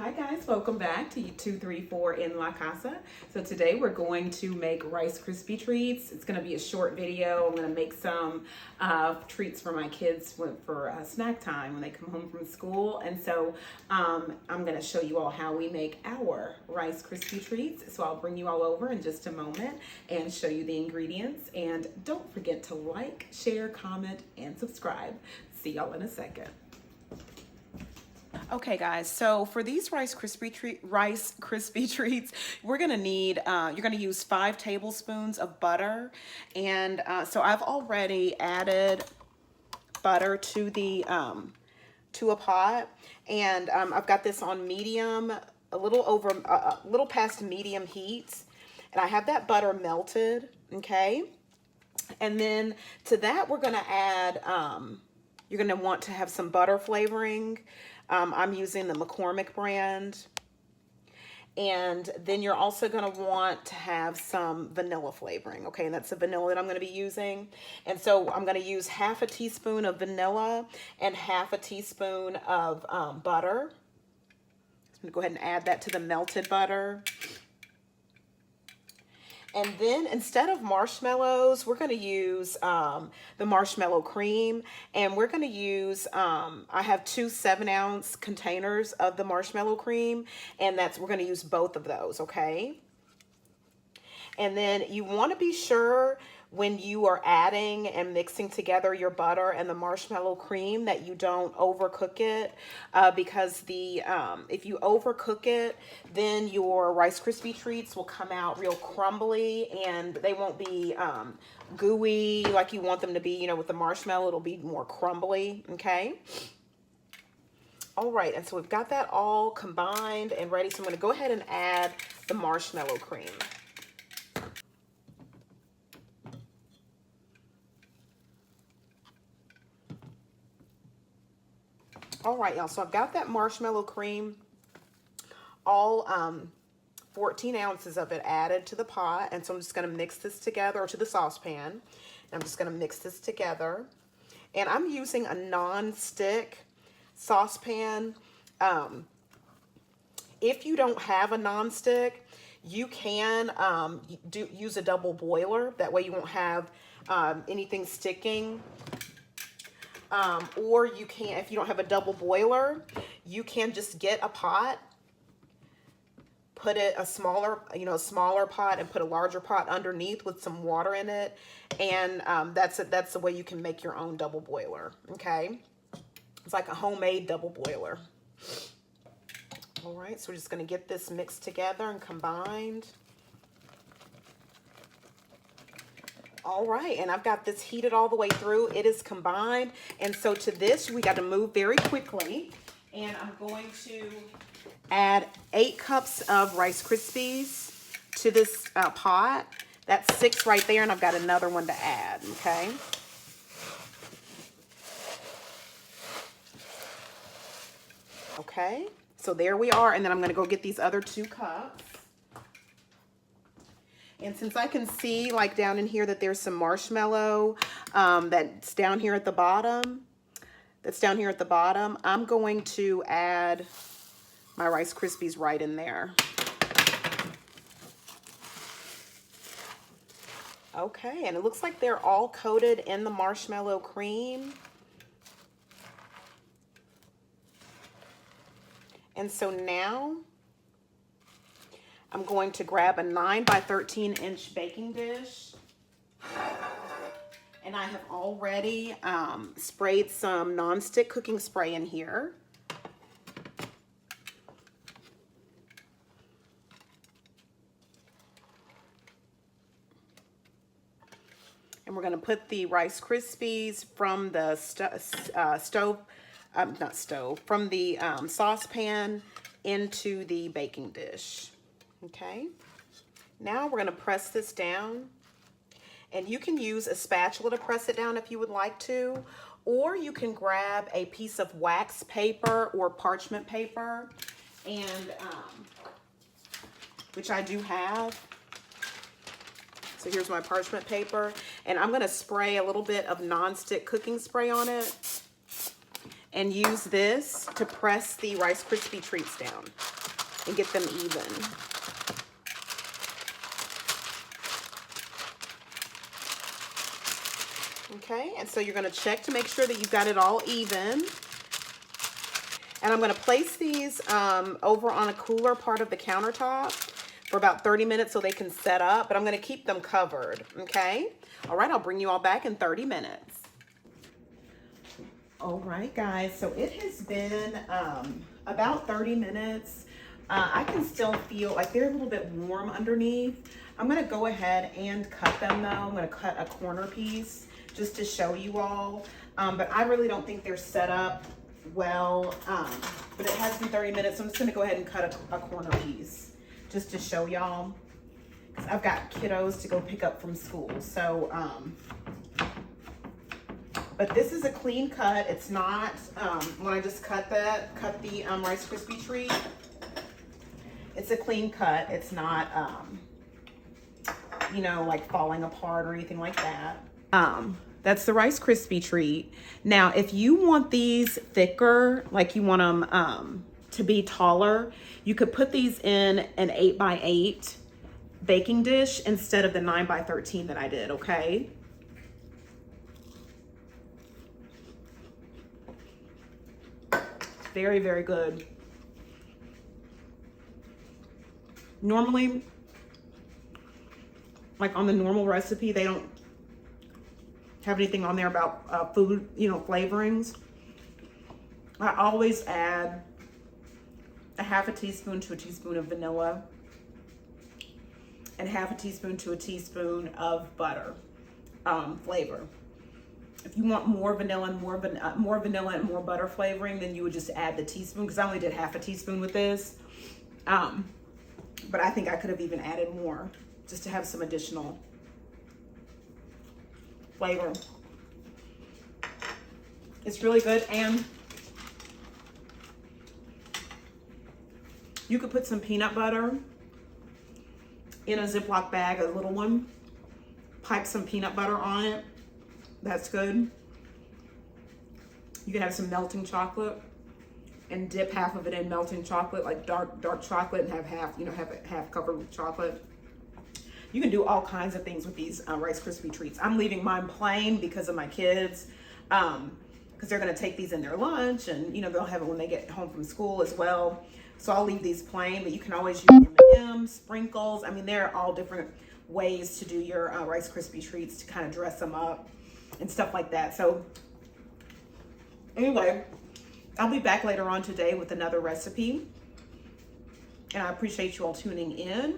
Hi guys, welcome back to 234 in La Casa. So today we're going to make Rice Krispie Treats. It's going to be a short video. I'm going to make some treats for my kids for snack time when they come home from school. And so I'm going to show you all how we make our Rice Krispie Treats. So I'll bring you all over in just a moment and show you the ingredients. And don't forget to like, share, comment, and subscribe. See y'all in a second. Okay guys, so for these Rice Krispie Treats, we're gonna need, you're gonna use 5 tablespoons of butter. And so I've already added butter to the, to a pot. And I've got this on medium, a little past medium heat. And I have that butter melted, okay? And then to that, we're gonna add, you're gonna want to have some butter flavoring. I'm using the McCormick brand. And then you're also going to want to have some vanilla flavoring. Okay, and that's the vanilla that I'm going to be using. And so I'm going to use half a teaspoon of vanilla and half a teaspoon of butter. I'm going to go ahead and add that to the melted butter. And then instead of marshmallows, we're going to use the Marshmallow Cream. And we're going to use, I have 2 7-ounce containers of the Marshmallow Cream. And we're going to use both of those, okay? And then you want to be sure when you are adding and mixing together your butter and the marshmallow cream that you don't overcook it, because if you overcook it, then your Rice Krispie Treats will come out real crumbly and they won't be gooey like you want them to be. You know, with the marshmallow, it'll be more crumbly, okay? All right, and so we've got that all combined and ready. So I'm going to go ahead and add the marshmallow cream. All right, y'all, so I've got that marshmallow cream, all 14 ounces of it added to the pot. And so I'm just going to mix this together, or to the saucepan. And I'm just going to mix this together. And I'm using a non-stick saucepan. If you don't have a non-stick, you can use a double boiler. That way you won't have anything sticking. Or you can, if you don't have a double boiler, you can just get a pot, put it a smaller pot, and put a larger pot underneath with some water in it, and that's the way you can make your own double boiler. Okay, it's like a homemade double boiler. All right, so we're just going to get this mixed together and combined. All right, and I've got this heated all the way through. It is combined. And so to this, we got to move very quickly. And I'm going to add 8 cups of Rice Krispies to this pot. That's 6 right there, and I've got another one to add, okay? Okay, so there we are. And then I'm going to go get these other 2 cups. And since I can see, like, down in here that there's some marshmallow that's down here at the bottom, I'm going to add my Rice Krispies right in there. Okay, and it looks like they're all coated in the marshmallow cream. And so now I'm going to grab a 9 by 13 inch baking dish, and I have already sprayed some nonstick cooking spray in here. And we're going to put the Rice Krispies from the from the saucepan into the baking dish. Okay, now we're going to press this down, and you can use a spatula to press it down if you would like to, or you can grab a piece of wax paper or parchment paper, and which I do have. So here's my parchment paper, and I'm going to spray a little bit of nonstick cooking spray on it. and use this to press the Rice Krispie Treats down and get them even. Okay, and so you're gonna check to make sure that you've got it all even. And I'm gonna place these over on a cooler part of the countertop for about 30 minutes so they can set up, but I'm gonna keep them covered, okay? All right, I'll bring you all back in 30 minutes. All right, guys, so it has been about 30 minutes. I can still feel like they're a little bit warm underneath. I'm gonna go ahead and cut them though. I'm gonna cut a corner piece just to show you all. But I really don't think they're set up well, but it has been 30 minutes, so I'm just gonna go ahead and cut a corner piece just to show y'all. I've got kiddos to go pick up from school, so but this is a clean cut. It's not when I just cut the Rice Krispie treat, it's a clean cut. It's not you know, like falling apart or anything like that. That's the Rice Krispie treat. Now, if you want these thicker, like you want them to be taller, you could put these in an 8x8 baking dish instead of the 9x13 that I did, okay? Very, very good. Normally, like on the normal recipe, they don't have anything on there about food, you know, flavorings. I always add a half a teaspoon to a teaspoon of vanilla and half a teaspoon to a teaspoon of butter flavor. If you want more vanilla and more vanilla and more butter flavoring, then you would just add the teaspoon, because I only did half a teaspoon with this. But I think I could have even added more just to have some additional flavor. It's really good, and you could put some peanut butter in a Ziploc bag, a little one, pipe some peanut butter on it. That's good. You can have some melting chocolate and dip half of it in melting chocolate, like dark chocolate, and have half, you know, have it half covered with chocolate. You can do all kinds of things with these Rice Krispie treats. I'm leaving mine plain because of my kids, because they're gonna take these in their lunch, and you know, they'll have it when they get home from school as well. So I'll leave these plain, but you can always use M&Ms, sprinkles. I mean, there are all different ways to do your Rice Krispie treats to kind of dress them up and stuff like that. So anyway, I'll be back later on today with another recipe, and I appreciate you all tuning in.